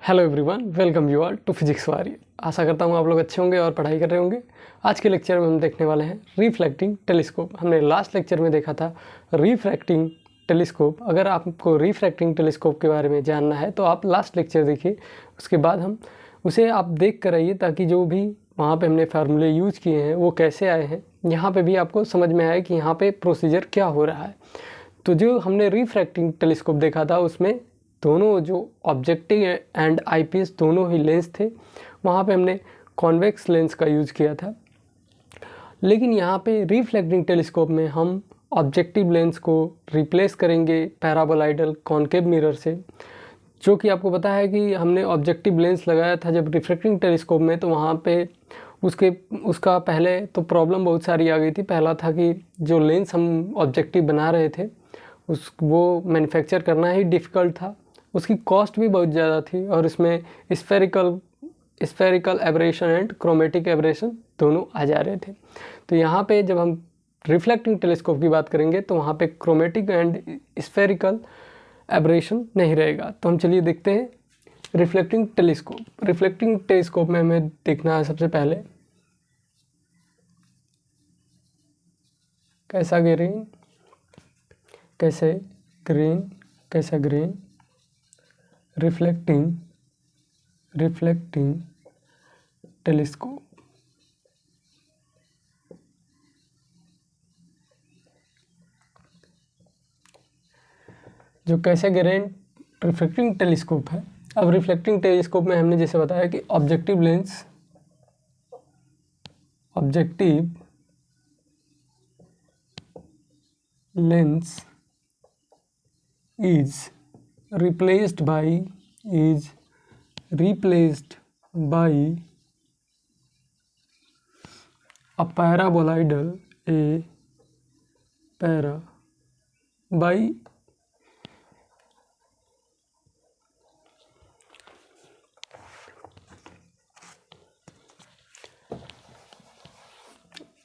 Hello everyone, welcome you all to physics वारी। आशा करता हूँ आप लोग अच्छे होंगे और पढ़ाई कर रहे होंगे। आज के लेक्चर में हम देखने वाले हैं रिफ्लेक्टिंग टेलीस्कोप। हमने लास्ट लेक्चर में देखा था रिफ्रैक्टिंग टेलीस्कोप। अगर आपको रिफ्रैक्टिंग टेलीस्कोप के बारे में जानना है तो आप लास्ट लेक्चर देखिए, उसके बाद हम उसे आप देख कर आइए ताकि जो भी वहाँ पर हमने फार्मूले यूज किए हैं वो कैसे आए हैं, यहाँ पर भी आपको समझ में आए कि यहाँ पर प्रोसीजर क्या हो रहा है। तो जो हमने रिफ्रैक्टिंग टेलीस्कोप देखा था उसमें दोनों जो ऑब्जेक्टिव एंड आईपीस दोनों ही लेंस थे, वहाँ पे हमने कॉन्वेक्स लेंस का यूज़ किया था। लेकिन यहाँ पे रिफ्लेक्टिंग टेलीस्कोप में हम ऑब्जेक्टिव लेंस को रिप्लेस करेंगे पैराबोलाइडल कॉन्केव मिरर से, जो कि आपको पता है कि हमने ऑब्जेक्टिव लेंस लगाया था जब रिफ्रैक्टिंग टेलीस्कोप में, तो वहाँ पे उसका पहले तो प्रॉब्लम बहुत सारी आ गई थी। पहला था कि जो लेंस हम ऑब्जेक्टिव बना रहे थे वो मैन्युफैक्चर करना ही डिफ़िकल्ट था, उसकी कॉस्ट भी बहुत ज़्यादा थी और इसमें spherical aberration and chromatic aberration दोनों आ जा रहे थे। तो यहाँ पे जब हम रिफ्लेक्टिंग टेलीस्कोप की बात करेंगे तो वहाँ पे क्रोमेटिक एंड स्फेरिकल एब्रेशन नहीं रहेगा। तो हम चलिए देखते हैं रिफ्लेक्टिंग टेलीस्कोप। रिफ्लेक्टिंग टेलीस्कोप में हमें देखना है सबसे पहले कैसा ग्रेन रिफ्लेक्टिंग टेलीस्कोप। जो कैसे ग्रेन रिफ्लेक्टिंग टेलीस्कोप है। अब रिफ्लेक्टिंग टेलीस्कोप में हमने जैसे बताया कि objective lens is replaced by a paraboloidal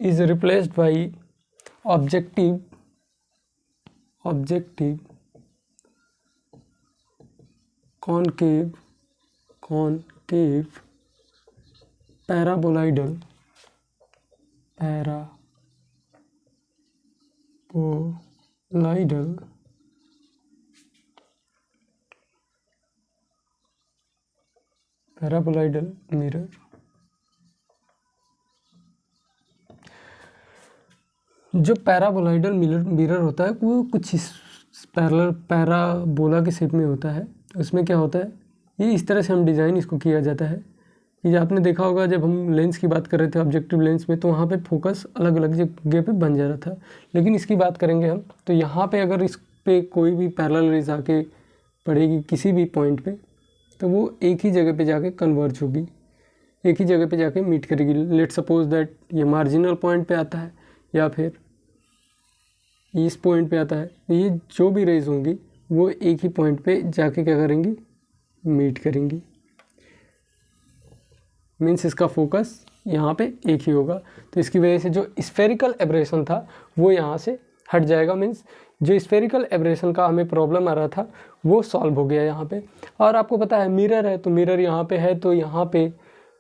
is replaced by objective concave paraboloidal mirror। जो पैराबोलाइडल मिरर होता है वो कुछ इस पैराबोला के शेप में होता है। उसमें क्या होता है, ये इस तरह से हम डिज़ाइन इसको किया जाता है कि आपने देखा होगा जब हम लेंस की बात कर रहे थे ऑब्जेक्टिव लेंस में, तो वहाँ पे फोकस अलग अलग जगह पे बन जा रहा था। लेकिन इसकी बात करेंगे हम तो यहाँ पे अगर इस पे कोई भी पैरेलल रेज़ आके पड़ेगी किसी भी पॉइंट पे, तो वो एक ही जगह पे जाके कन्वर्ज होगी, एक ही जगह पे जाके मीट करेगी। लेट सपोज दैट ये मार्जिनल पॉइंट पे आता है या फिर इस पॉइंट पे आता है, ये जो भी रेज होंगी वो एक ही पॉइंट पे जाके क्या करेंगी, मीट करेंगी। मीन्स इसका फोकस यहाँ पे एक ही होगा। तो इसकी वजह से जो स्फेरिकल एब्रेशन था वो यहाँ से हट जाएगा। मीन्स जो स्फेरिकल एब्रेशन का हमें प्रॉब्लम आ रहा था वो सॉल्व हो गया यहाँ पे। और आपको पता है मिरर है तो मिरर यहाँ पे है तो यहाँ पे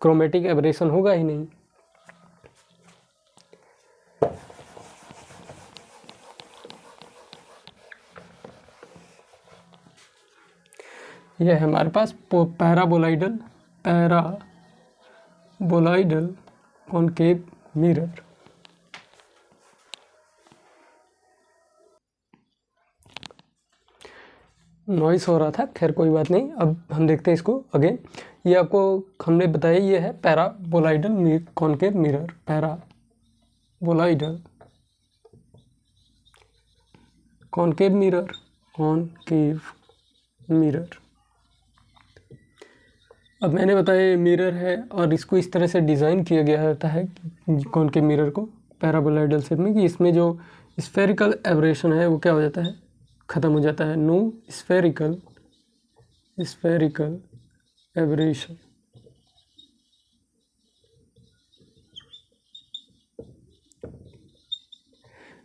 क्रोमेटिक एब्रेशन होगा ही नहीं। यह है हमारे पास पैराबोलाइडल कॉन्केव मिरर। नॉइस हो रहा था, खैर कोई बात नहीं। अब हम देखते हैं इसको अगेन। ये आपको हमने बताया ये है पैराबोलाइडल कॉन्केव मिरर, पैराबोलाइडल कॉन्केव मिरर। अब मैंने बताया ये मिरर है और इसको इस तरह से डिज़ाइन किया गया रहता है कॉन्केव मिरर को पैराबोलाइडल शेप में कि इसमें जो स्फेरिकल एब्रेशन है वो क्या हो जाता है, ख़त्म हो जाता है। No spherical aberration.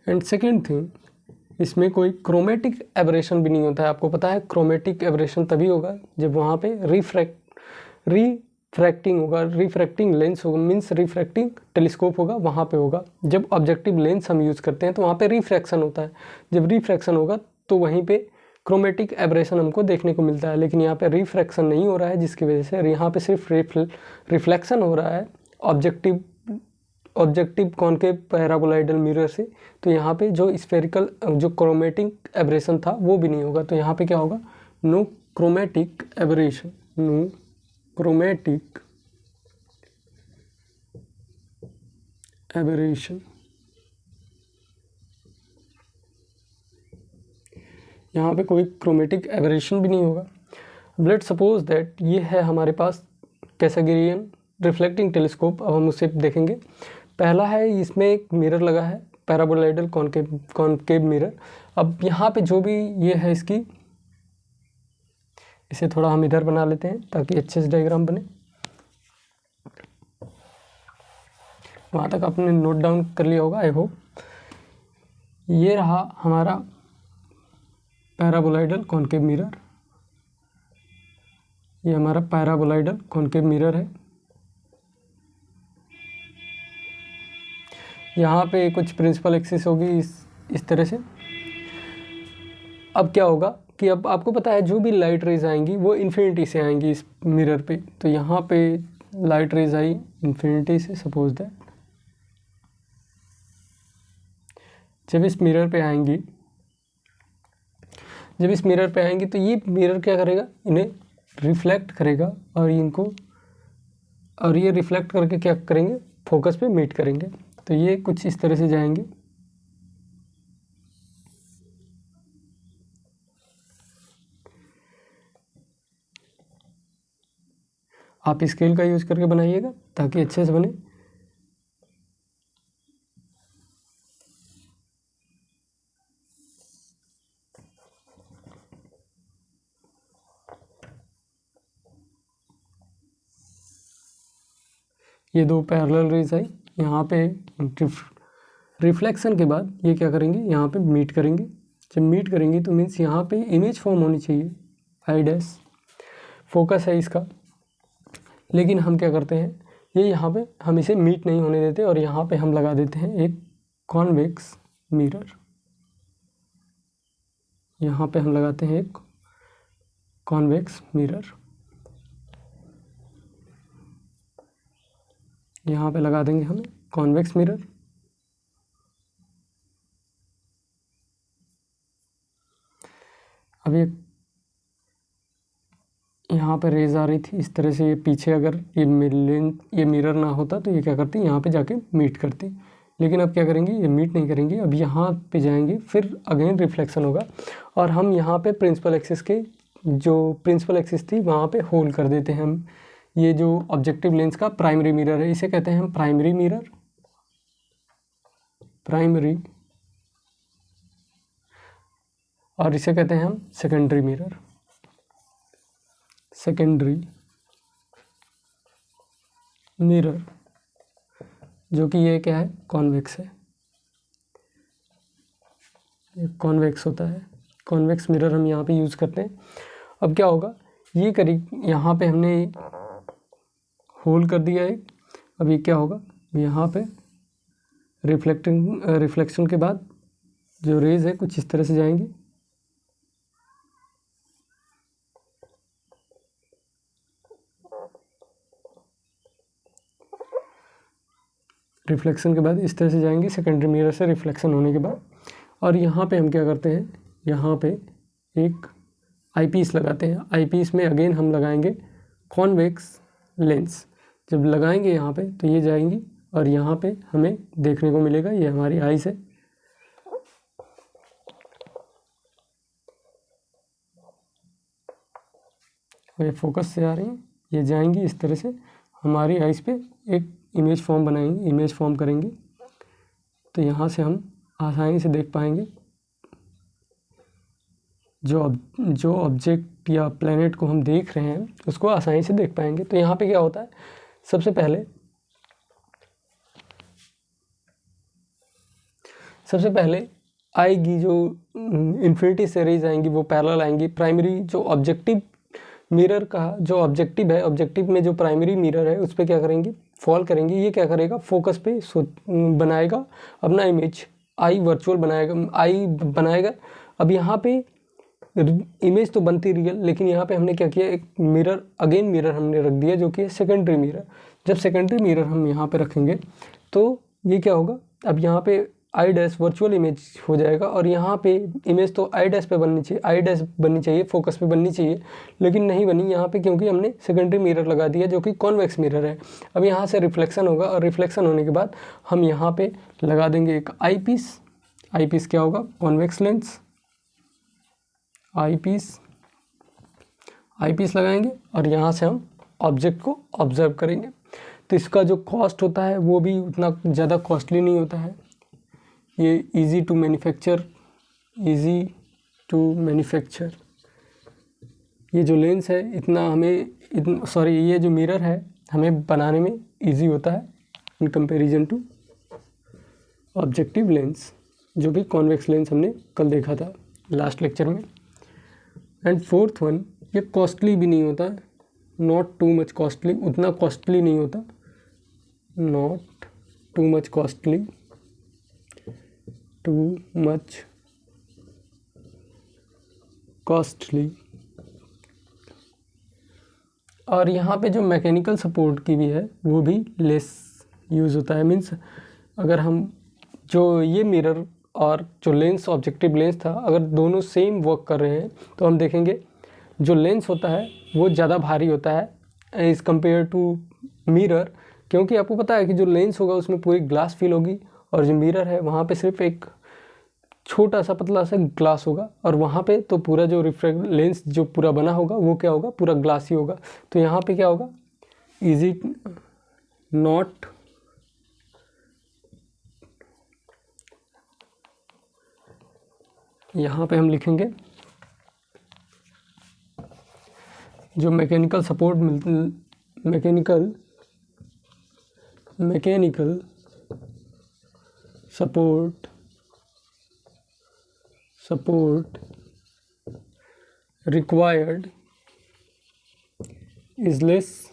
And second thing, इसमें कोई क्रोमेटिक एब्रेशन भी नहीं होता है। आपको पता है क्रोमेटिक एब्रेशन तभी होगा जब वहाँ पे रिफ्रैक्टिंग होगा, रिफ्रैक्टिंग लेंस होगा, मीन्स रिफ्रैक्टिंग टेलीस्कोप होगा, वहाँ पे होगा। जब ऑब्जेक्टिव लेंस हम यूज़ करते हैं तो वहाँ पे रिफ्रैक्शन होता है। जब रिफ्रैक्शन होगा तो वहीं पे क्रोमेटिक एब्रेशन हमको देखने को मिलता है, लेकिन यहाँ पे रिफ्रैक्शन नहीं हो रहा है, जिसकी वजह से यहाँ पे सिर्फ रिफ्लेक्शन हो रहा है ऑब्जेक्टिव कॉनकेव पैराबोलाइडल मिरर से। तो यहाँ पे जो स्फेरिकल जो क्रोमेटिक एब्रेशन था वो भी नहीं होगा। तो यहाँ पे क्या होगा, no chromatic aberration, no chromatic aberration. यहाँ पे कोई क्रोमेटिक एब्रेशन भी नहीं होगा। लेट्स सपोज दैट ये है हमारे पास कैसागिरियन रिफ्लेक्टिंग टेलीस्कोप। अब हम उसे देखेंगे। पहला है, इसमें एक मिरर लगा है, पैराबोलाइडल कॉनकेव मिरर। अब यहाँ पे जो भी ये है इसकी, इसे थोड़ा हम इधर बना लेते हैं ताकि अच्छे से डायग्राम बने। वहाँ तक आपने नोट डाउन कर लिया होगा आई होप। ये रहा हमारा पैराबोलाइडल कॉनकेव मिरर, ये हमारा पैराबोलाइडल कॉनकेव मिरर है। यहाँ पे कुछ प्रिंसिपल एक्सिस होगी इस तरह से। अब क्या होगा कि अब आपको पता है जो भी लाइट रेज आएंगी वो इन्फिनिटी से आएंगी इस मिरर पे। तो यहाँ पे लाइट रेज आई इन्फिनिटी से, सपोज दैट जब इस मिरर पे आएंगी तो ये मिरर क्या करेगा, इन्हें रिफ्लेक्ट करेगा और ये रिफ्लेक्ट करके क्या करेंगे, फोकस पे मीट करेंगे। तो ये कुछ इस तरह से जाएंगे। आप स्केल का यूज़ करके बनाइएगा ताकि अच्छे से बने। ये दो पैरेलल रेज आई, यहाँ पे रिफ्लेक्शन के बाद ये क्या करेंगे, यहाँ पे मीट करेंगे। जब मीट करेंगे तो मीन्स यहाँ पे इमेज फॉर्म होनी चाहिए, आई डैश फोकस है इसका। लेकिन हम क्या करते हैं, ये यहाँ पे हम इसे मीट नहीं होने देते और यहाँ पे हम लगा देते हैं एक कॉन्वेक्स मिरर। यहाँ पे हम लगाते हैं एक कॉन्वेक्स मिरर, यहाँ पे लगा देंगे हम कॉन्वेक्स मिरर। अब ये यहाँ पे रेज आ रही थी इस तरह से, ये पीछे अगर ये मिरर ना होता तो ये क्या करती, यहाँ पे जाके मीट करती। लेकिन अब क्या करेंगी, ये मीट नहीं करेंगी, अब यहाँ पे जाएंगे, फिर अगेन रिफ्लेक्शन होगा और हम यहाँ पे प्रिंसिपल एक्सिस थी वहाँ पे होल्ड कर देते हैं हम। ये जो ऑब्जेक्टिव लेंस का प्राइमरी मिरर है, इसे कहते हैं हम प्राइमरी मिरर, प्राइमरी, और इसे कहते हैं हम सेकेंडरी मिरर, सेकेंडरी मिरर, जो कि ये क्या है, कॉन्वेक्स है, ये कॉन्वेक्स होता है। कॉन्वेक्स मिरर हम यहाँ पे यूज़ करते हैं। अब क्या होगा, ये करीब यहाँ पे हमने होल्ड कर दिया है। अब ये क्या होगा, यहाँ पे रिफ्लेक्शन के बाद जो रेज है कुछ इस तरह से जाएंगी। रिफ्लेक्शन के बाद इस तरह से जाएंगी सेकेंडरी मिरर से रिफ्लेक्शन होने के बाद। और यहाँ पे हम क्या करते हैं, यहाँ पे एक आईपीस लगाते हैं। आईपीस में अगेन हम लगाएंगे कॉन्वेक्स लेंस। जब लगाएंगे यहाँ पे तो ये जाएंगी और यहाँ पे हमें देखने को मिलेगा, ये हमारी आईज है। ये फोकस से आ रही हैं, ये जाएंगी इस तरह से हमारी आईज पे एक इमेज फॉर्म बनाएंगी, इमेज फॉर्म करेंगे। तो यहाँ से हम आसानी से देख पाएंगे जो ऑब्जेक्ट या प्लेनेट को हम देख रहे हैं उसको आसानी से देख पाएंगे। तो यहाँ पे क्या होता है, सबसे पहले आएगी जो इन्फिनिटी से रेज आएंगी वो पैरेलल आएंगी। प्राइमरी जो ऑब्जेक्टिव मिरर का जो ऑब्जेक्टिव है, ऑब्जेक्टिव में जो प्राइमरी मिरर है उस पर क्या करेंगे, फॉल करेंगे। ये क्या करेगा, फोकस पे बनाएगा अपना इमेज, आई वर्चुअल बनाएगा, आई बनाएगा। अब यहाँ पे इमेज तो बनती रियल, लेकिन यहाँ पे हमने क्या किया, एक मिरर, अगेन मिरर हमने रख दिया जो कि है सेकेंडरी मिरर। जब सेकेंडरी मिरर हम यहाँ पे रखेंगे तो ये क्या होगा, अब यहाँ पे आई डैश वर्चुअल इमेज हो जाएगा, और यहाँ पे इमेज तो आई डैश पे बननी चाहिए, आई डैश बननी चाहिए, फोकस पे बननी चाहिए, लेकिन नहीं बनी यहाँ पे, क्योंकि हमने सेकेंडरी मिरर लगा दिया जो कि कॉन्वेक्स मिरर है। अब यहाँ से रिफ्लेक्शन होगा, और रिफ्लेक्शन होने के बाद हम यहाँ पे लगा देंगे एक आई पीस। आई पीस क्या होगा, कॉन्वेक्स लेंस, आई पीस लगाएंगे, और यहाँ से हम ऑब्जेक्ट को ऑब्जर्व करेंगे। तो इसका जो कॉस्ट होता है वो भी उतना ज़्यादा कॉस्टली नहीं होता है। ये इजी टू मैन्युफैक्चर, ये जो लेंस है ये जो मिरर है हमें बनाने में इजी होता है in comparison to objective lens, जो कि कॉन्वेक्स लेंस हमने कल देखा था लास्ट लेक्चर में। एंड फोर्थ वन, ये कॉस्टली भी नहीं होता, नॉट टू मच कॉस्टली, उतना कॉस्टली नहीं होता, नॉट टू मच कॉस्टली, और यहाँ पे जो मैकेनिकल सपोर्ट की भी है वो भी लेस यूज़ होता है। मीन्स अगर हम जो ये मिरर और जो लेंस, ऑब्जेक्टिव लेंस था, अगर दोनों सेम वर्क कर रहे हैं तो हम देखेंगे जो लेंस होता है वो ज़्यादा भारी होता है एज़ कम्पेयर टू मिरर, क्योंकि आपको पता है कि जो लेंस होगा उसमें पूरी ग्लास फील होगी, और जो मिरर है वहाँ पे सिर्फ एक छोटा सा पतला सा ग्लास होगा, और वहाँ पे तो पूरा जो रिफ्लेक्ट लेंस जो पूरा बना होगा वो क्या होगा, पूरा ग्लास ही होगा। तो यहाँ पे क्या होगा, इज इट नॉट यहाँ पे हम लिखेंगे जो mechanical support mechanical support required is less,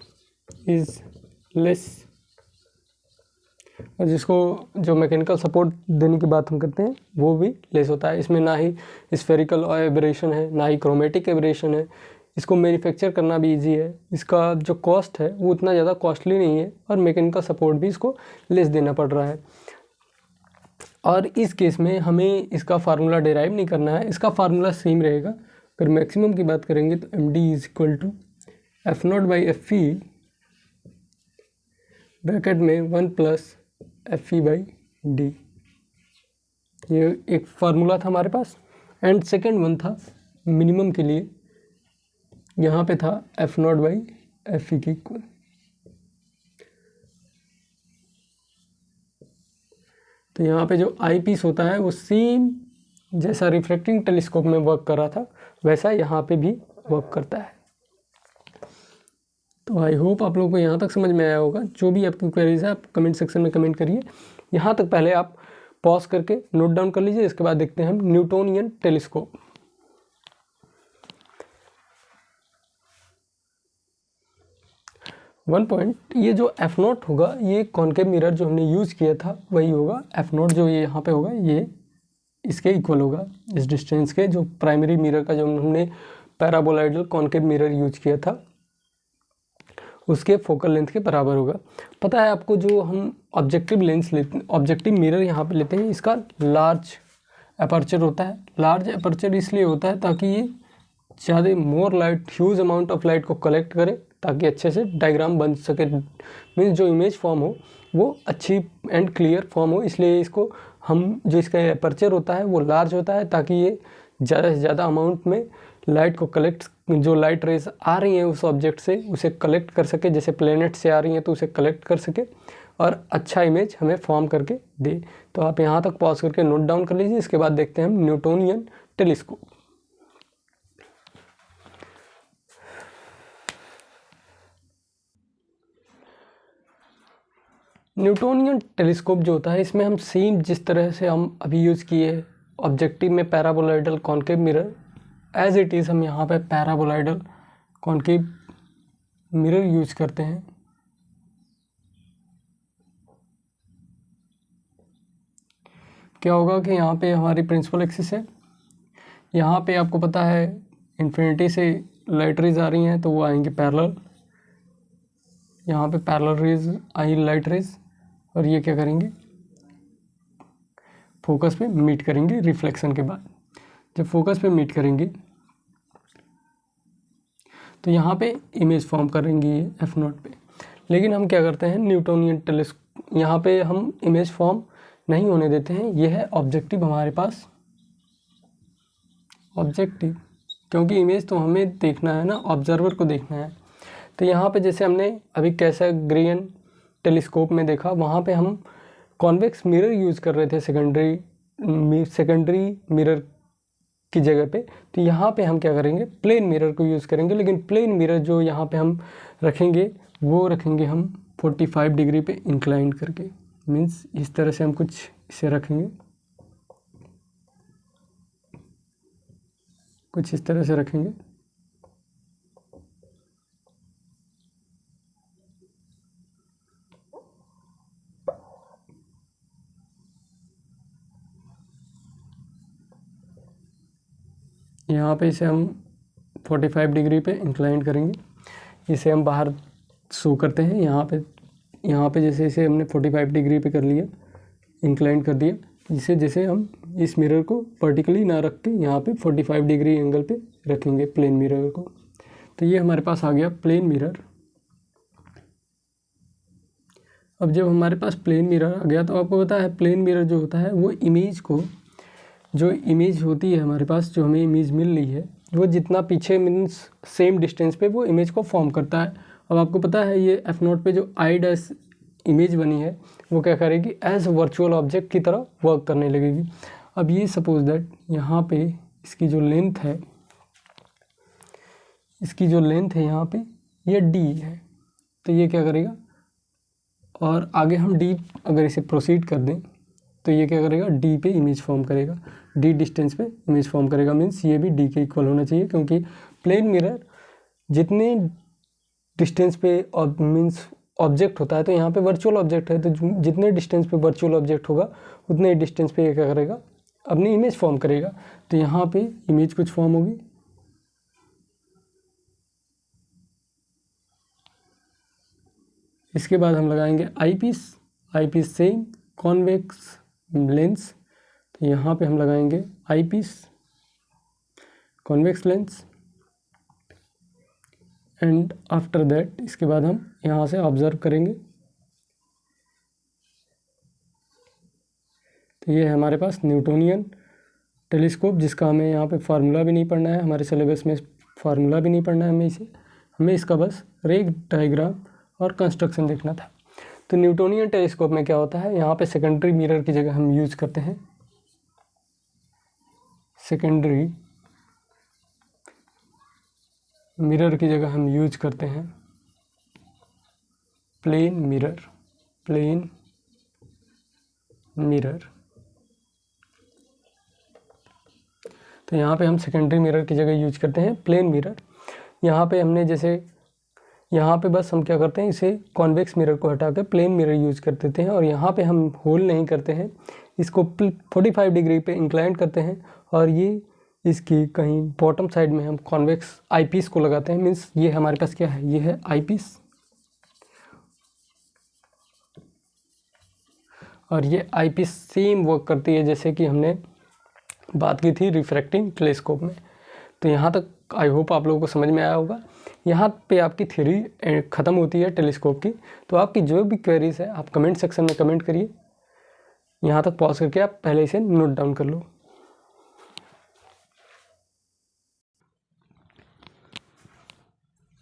और जिसको जो मैकेनिकल सपोर्ट देने की बात हम करते हैं वो भी लेस होता है। इसमें ना ही स्फेरिकल एब्रेशन है, ना ही क्रोमेटिक एब्रेशन है, इसको मैन्युफैक्चर करना भी इजी है, इसका जो कॉस्ट है वो उतना ज़्यादा कॉस्टली नहीं है, और मैकेनिकल सपोर्ट भी इसको लेस देना पड़ रहा है। और इस केस में हमें इसका फार्मूला डिराइव नहीं करना है, इसका फार्मूला सेम रहेगा। अगर मैक्सिमम की बात करेंगे तो M D is equal to F not by F E bracket में 1 plus F E by D, ये एक फार्मूला था हमारे पास। एंड सेकेंड वन था मिनिमम के लिए, यहाँ पे था F not by F E की इक्वल। तो यहाँ पे जो आई पीस होता है वो सेम जैसा रिफ्रैक्टिंग टेलीस्कोप में वर्क कर रहा था वैसा यहाँ पे भी वर्क करता है। तो आई होप आप लोगों को यहाँ तक समझ में आया होगा। जो भी आपकी क्वेरीज है आप कमेंट सेक्शन में कमेंट करिए। यहाँ तक पहले आप पॉज करके नोट डाउन कर लीजिए, इसके बाद देखते हैं हम न्यूटोनियन टेलीस्कोप। वन पॉइंट, ये जो एफ नॉट होगा ये कॉनकेव मिरर जो हमने यूज़ किया था वही होगा। एफ नॉट जो ये यहाँ पे होगा ये इसके इक्वल होगा, इस डिस्टेंस के। जो प्राइमरी मिरर का जो हमने पैराबोलाइडल कॉनकेव मिरर यूज किया था उसके फोकल लेंथ के बराबर होगा। पता है आपको, जो हम ऑब्जेक्टिव लेंस लेते हैं, ऑब्जेक्टिव मिरर यहाँ पे लेते हैं, इसका लार्ज अपर्चर होता है। लार्ज अपर्चर इसलिए होता है ताकि ये ज़्यादा मोर light, huge amount of light को कलेक्ट करे, ताकि अच्छे से डायग्राम बन सके, मीन्स जो इमेज फॉर्म हो वो अच्छी एंड क्लियर फॉर्म हो। इसलिए इसको हम, जो इसका अपर्चर होता है वो लार्ज होता है ताकि ये ज़्यादा से ज़्यादा अमाउंट में लाइट को कलेक्ट, जो लाइट रेज आ रही हैं उस ऑब्जेक्ट से उसे कलेक्ट कर सके। जैसे प्लैनेट से आ रही हैं तो उसे कलेक्ट कर सके और अच्छा इमेज हमें फॉर्म करके दे। तो आप यहाँ तक पॉज करके नोट डाउन कर लीजिए। इसके बाद देखते हैं हम न्यूटोनियन टेलीस्कोप। न्यूटोनियन टेलीस्कोप जो होता है इसमें हम सेम जिस तरह से हम अभी यूज़ किए ऑब्जेक्टिव में paraboloidal concave mirror, as it is हम यहाँ पे पैराबोलाइडल कॉनकेव मिरर यूज करते हैं, क्या होगा कि यहाँ पे हमारी प्रिंसिपल एक्सिस है, यहाँ पे आपको पता है इन्फिनिटी से लाइट रेज आ रही हैं तो वो आएंगे पैरेलल, यहाँ पे पैरेलल रेज आई लाइट रेज, और ये क्या करेंगे फोकस पे मीट करेंगे रिफ्लेक्शन के बाद। जब फोकस पे मीट करेंगे तो यहाँ पे इमेज फॉर्म करेंगे ये F0 पे। लेकिन हम क्या करते हैं न्यूटोनियन टेलीस्कोप, यहाँ पे हम इमेज फॉर्म नहीं होने देते हैं, ये है ऑब्जेक्टिव हमारे पास, ऑब्जेक्टिव, क्योंकि इमेज तो हमें देखना है ना, ऑब्जर्वर को देखना है। तो यहाँ पे जैसे हमने अभी कैसाग्रियन टेलीस्कोप में देखा, वहाँ पे हम कॉन्वेक्स मिरर यूज़ कर रहे थे सेकेंडरी मिरर की जगह पे। तो यहाँ पे हम क्या करेंगे प्लेन मिरर को यूज़ करेंगे, लेकिन प्लेन मिरर जो यहाँ पे हम रखेंगे वो रखेंगे हम 45 डिग्री पे इंक्लाइन करके, मीन्स इस तरह से हम कुछ इसे रखेंगे, कुछ इस तरह से रखेंगे। यहाँ पे इसे हम 45 डिग्री पे इंक्लाइन करेंगे, इसे हम बाहर शो करते हैं। यहाँ पे जैसे इसे हमने 45 डिग्री पे कर लिया, इंक्लाइन कर दिया, जिसे जैसे हम इस मिरर को वर्टिकली ना रख के यहाँ पे 45 डिग्री एंगल पे रखेंगे प्लेन मिरर को। तो ये हमारे पास आ गया प्लेन मिरर। अब जब हमारे पास प्लेन मिरर आ गया तो आपको पता है प्लेन मिरर जो होता है वो इमेज को, जो इमेज होती है हमारे पास, जो हमें इमेज मिल रही है, वो जितना पीछे मीन्स सेम डिस्टेंस पे वो इमेज को फॉर्म करता है। अब आपको पता है ये F0 पे जो आई डैश इमेज बनी है वो क्या करेगी एज वर्चुअल ऑब्जेक्ट की तरह वर्क करने लगेगी। अब ये सपोज दैट यहाँ पे इसकी जो लेंथ है, यहाँ पे ये d है, तो ये क्या करेगा, और आगे हम d अगर इसे प्रोसीड कर दें तो ये क्या करेगा d पे इमेज फॉर्म करेगा, d डिस्टेंस पे इमेज फॉर्म करेगा, मीन्स ये भी d के इक्वल होना चाहिए, क्योंकि प्लेन मिरर जितने डिस्टेंस पे मीन्स ऑब्जेक्ट होता है, तो यहाँ पे वर्चुअल ऑब्जेक्ट है, तो जितने डिस्टेंस पे वर्चुअल ऑब्जेक्ट होगा उतने डिस्टेंस पे ये क्या करेगा अपनी इमेज फॉर्म करेगा। तो यहाँ पे इमेज कुछ फॉर्म होगी, इसके बाद हम लगाएंगे eyepiece same convex lens, तो यहाँ पे हम लगाएंगे eyepiece convex lens, and after that इसके बाद हम यहाँ से ऑब्जर्व करेंगे। तो ये है हमारे पास न्यूटोनियन टेलीस्कोप, जिसका हमें यहाँ पे फार्मूला भी नहीं पढ़ना है, हमारे सिलेबस में फार्मूला भी नहीं पढ़ना है हमें इसका बस रे डायग्राम और कंस्ट्रक्शन देखना था। तो न्यूटोनियन टेलीस्कोप में क्या होता है, यहाँ पे सेकेंडरी मिरर की जगह हम यूज करते हैं, सेकेंडरी मिरर की जगह हम यूज करते हैं प्लेन मिरर। तो यहाँ पे हम सेकेंडरी मिरर की जगह यूज करते हैं प्लेन मिरर। यहाँ पे हमने जैसे यहाँ पे बस हम क्या करते हैं, इसे कॉन्वेक्स मिरर को हटा के प्लेन मिरर यूज कर देते हैं, और यहाँ पे हम होल नहीं करते हैं, इसको 45 डिग्री पे इंक्लाइन करते हैं, और ये इसकी कहीं बॉटम साइड में हम कॉन्वेक्स आईपीस को लगाते हैं। मीन्स ये हमारे पास क्या है, ये है आईपीस, और ये आईपीस सेम वर्क करती है जैसे कि हमने बात की थी रिफ्रैक्टिंग टेलीस्कोप में। तो यहाँ तक आई होप आप लोगों को समझ में आया होगा। यहाँ पे आपकी थ्योरी ख़त्म होती है टेलीस्कोप की। तो आपकी जो भी क्वेरीज है आप कमेंट सेक्शन में कमेंट करिए, यहाँ तक पॉज करके आप पहले इसे नोट डाउन कर लो।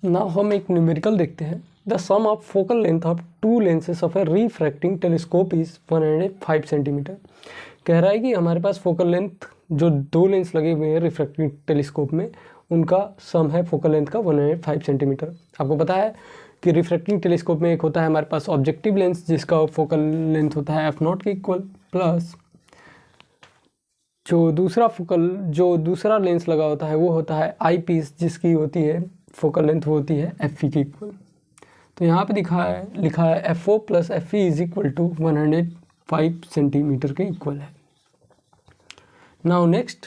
नाउ हम एक न्यूमेरिकल देखते हैं। The sum of focal length of two lenses of a refracting telescope is 105 centimetre. कह रहा है कि हमारे पास फोकल लेंथ जो दो लेंस लगे हुए हैं रिफ्रैक्टिंग टेलीस्कोप में, उनका सम है फोकल लेंथ का 105 सेंटीमीटर। आपको पता है कि रिफ्रैक्टिंग टेलीस्कोप में एक होता है हमारे पास ऑब्जेक्टिव लेंस जिसका फोकल लेंथ होता है F0 के इक्वल, प्लस जो दूसरा लेंस लगा होता है वो होता है आई पीस जिसकी होती है फोकल लेंथ वो होती है एफ के इक्वल। तो यहाँ पे लिखा है F O plus F E is equal to 105 centimetre के इक्वल है। Now next,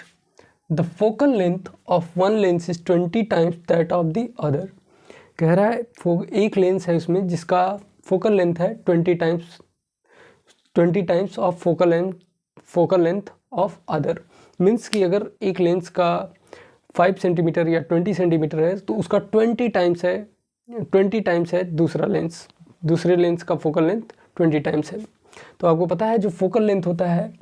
the focal length of one lens is 20 times that of the other. कह रहा है एक लेंस है उसमें जिसका फोकल लेंथ है 20 times of focal length of other. Means कि अगर एक लेंस का 5 सेंटीमीटर या 20 सेंटीमीटर है तो उसका 20 टाइम्स है दूसरे लेंस का फोकल लेंथ 20 टाइम्स है। तो आपको पता है जो फोकल लेंथ होता है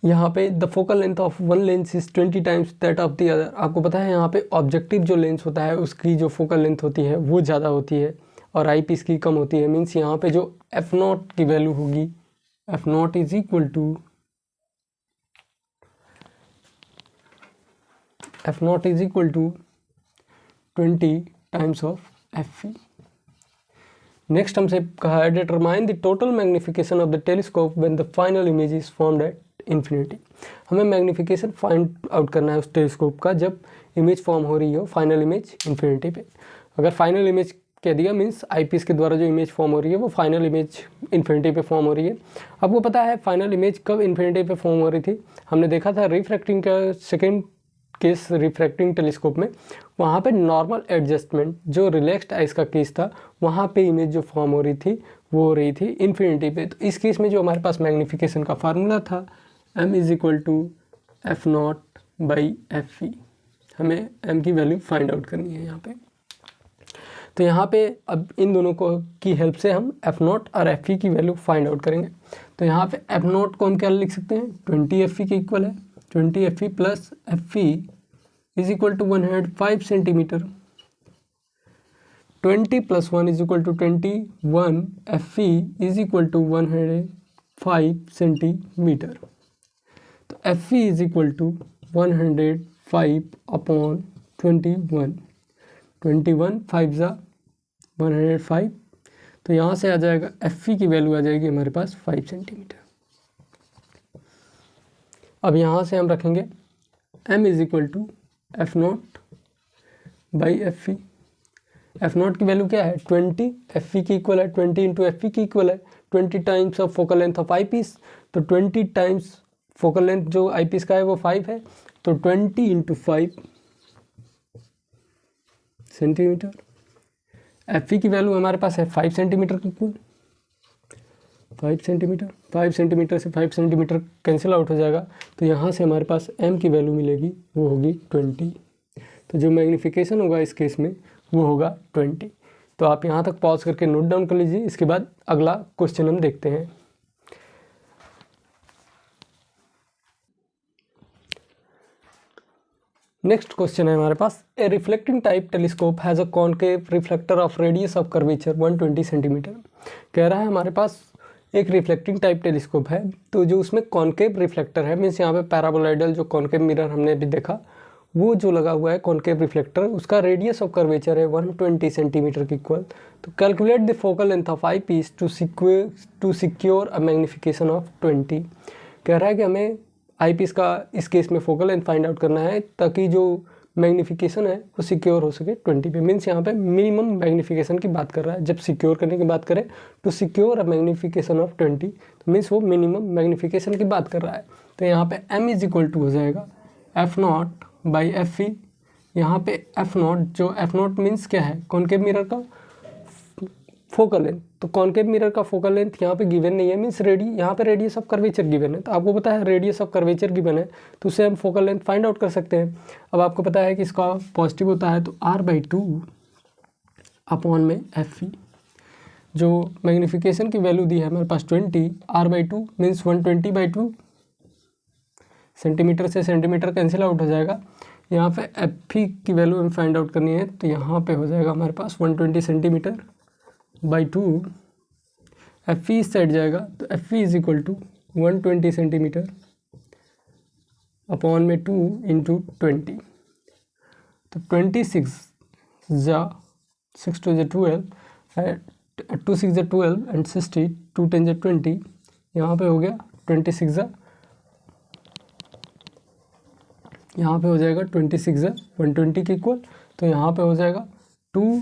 यहाँ पे, the focal length of one lens is 20 times that of the other. आपको पता है यहाँ पे ऑब्जेक्टिव जो लेंस होता है उसकी जो फोकल लेंथ होती है वो ज़्यादा होती है और आई पीस की कम होती है। मीन्स यहाँ पे जो एफ नॉट की वैल्यू होगी, F not is equal to 20 times of F. Next हमसे कहा है determine the total magnification of the telescope when the final image is formed at infinity. हमें मैग्निफिकेशन फाइंड आउट करना है उस टेलीस्कोप का जब इमेज फॉर्म हो रही हो फाइनल इमेज इन्फिनिटी पे। अगर फाइनल इमेज कह दिया मीन्स आईपीएस के द्वारा जो इमेज फॉर्म हो रही है वो फाइनल इमेज इन्फिनिटी पे फॉर्म हो रही है। आपको पता है फाइनल इमेज कब इन्फिनिटी पे फॉर्म हो रही थी? हमने देखा था रिफ्रैक्टिंग का सेकेंड केस रिफ्रैक्टिंग टेलीस्कोप में, वहाँ पे नॉर्मल एडजस्टमेंट जो रिलैक्स्ड आइस का केस था वहाँ पे इमेज जो फॉर्म हो रही थी वो हो रही थी इन्फिनिटी पे। तो इस केस में जो हमारे पास मैग्नीफिकेशन का फार्मूला था m is equal to F not by F E. हमें m की वैल्यू फाइंड आउट करनी है यहाँ पे। तो यहाँ पे अब इन दोनों को की हेल्प से हम एफ नॉट और एफ ई की वैल्यू फाइंड आउट करेंगे। तो यहाँ पे एफ नॉट को हम क्या लिख सकते हैं? 20 एफ ई के इक्वल है। 20 F E plus F E is equal to 105 centimetre. 20 plus 1 is equal to 21 F E is equal to 105 centimetre. तो F E is equal to 105 upon 21। 21 5 ज़ा 105। तो यहाँ से आ जाएगा एफ ई की वैल्यू आ जाएगी हमारे पास 5 सेंटीमीटर। अब यहाँ से हम रखेंगे m is equal to F not by F E. F not की वैल्यू क्या है? 20 एफ ई की इक्वल है, 20 इंटू एफ ई की इक्वल है 20 times of focal length of eyepiece. तो 20 टाइम्स फोकल लेंथ जो आई पीस का है वो 5 है, तो 20 इंटू 5 सेंटीमीटर। एफ ई की वैल्यू हमारे पास है 5 सेंटीमीटर की इक्वल। 5 सेंटीमीटर, 5 सेंटीमीटर से 5 सेंटीमीटर कैंसिल आउट हो जाएगा। तो यहाँ से हमारे पास m की वैल्यू मिलेगी वो होगी 20। तो जो मैग्नीफिकेशन होगा इस केस में वो होगा 20। तो आप यहाँ तक पॉज करके नोट डाउन कर लीजिए। इसके बाद अगला क्वेश्चन हम देखते हैं। नेक्स्ट क्वेश्चन है हमारे पास, a reflecting type telescope has a concave reflector of radius of curvature 120 centimetre. कह रहा है हमारे पास एक रिफ्लेक्टिंग टाइप टेलीस्कोप है तो जो उसमें कॉनकेव रिफ्लेक्टर है, मीन्स यहाँ पे पैराबोलाइडल जो कॉनकेव मिरर हमने अभी देखा वो जो लगा हुआ है कॉनकेव रिफ्लेक्टर, उसका रेडियस ऑफ कर्वेचर है 120 सेंटीमीटर की इक्वल। तो calculate the focal length of eyepiece to secure a magnification of 20। कह रहा है कि हमें आई पीस का इस केस में फोकल लेंथ फाइंड आउट करना है ताकि जो मैग्नीफिकेशन है वो सिक्योर हो सके 20 पे। मीन्स यहाँ पे मिनिमम मैग्नीफिकेशन की बात कर रहा है। जब सिक्योर करने की बात करें तो सिक्योर अ मैग्नीफिकेशन ऑफ 20, तो मीन्स वो मिनिमम मैग्नीफिकेशन की बात कर रहा है। तो यहाँ पे m इज इक्वल टू हो जाएगा एफ नॉट बाई एफ ई। यहाँ पे एफ नॉट, जो एफ नॉट मीन्स क्या है? कॉनकेव मिरर का फोकल लेंथ। तो कॉनकेव मिरर का फोकल लेंथ यहाँ पे गिवन नहीं है, मीन्स यहाँ पे रेडियस ऑफ कर्वेचर गिवन है। तो आपको पता है रेडियस ऑफ कर्वेचर गिवन है तो उससे हम फोकल लेंथ फाइंड आउट कर सकते हैं। अब आपको पता है कि इसका पॉजिटिव होता है तो r/2 अपॉन में एफ ई। जो मैग्नीफिकेशन की वैल्यू दी है हमारे पास 20, r/2 मीन्स 120/2 सेंटीमीटर से सेंटीमीटर कैंसिल आउट हो जाएगा। यहाँ पे एफ ई की वैल्यू हमें फाइंड आउट करनी है तो यहाँ पे हो जाएगा हमारे पास 120 सेंटीमीटर बाई 2। एफ ई इस साइड जाएगा तो F E is equal to 120 centimetre upon में 2 इंटू 20। तो 26 जा 6 2 जा 12, 2 6 जा 12 एंड 60, 2 10 जा 20। यहाँ पे हो गया 26 जा यहाँ पे हो जाएगा 26 है 120 के इक्वल, तो यहाँ पे हो जाएगा 2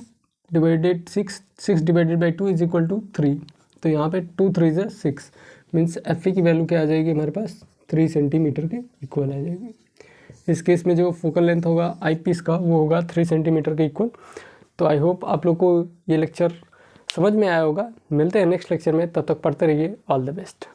divided 6 divided by 2 is equal to 3, तो यहाँ पे 2 3 है 6, मीन्स एफ की वैल्यू क्या आ जाएगी हमारे पास 3 सेंटीमीटर के इक्वल आ जाएगी। इस केस में जो फोकल लेंथ होगा आई पीस का वो होगा 3 सेंटीमीटर के इक्वल। तो आई होप आप लोग को ये लेक्चर समझ में आया होगा। मिलते हैं नेक्स्ट लेक्चर में, तब तक पढ़ते रहिए। All the best.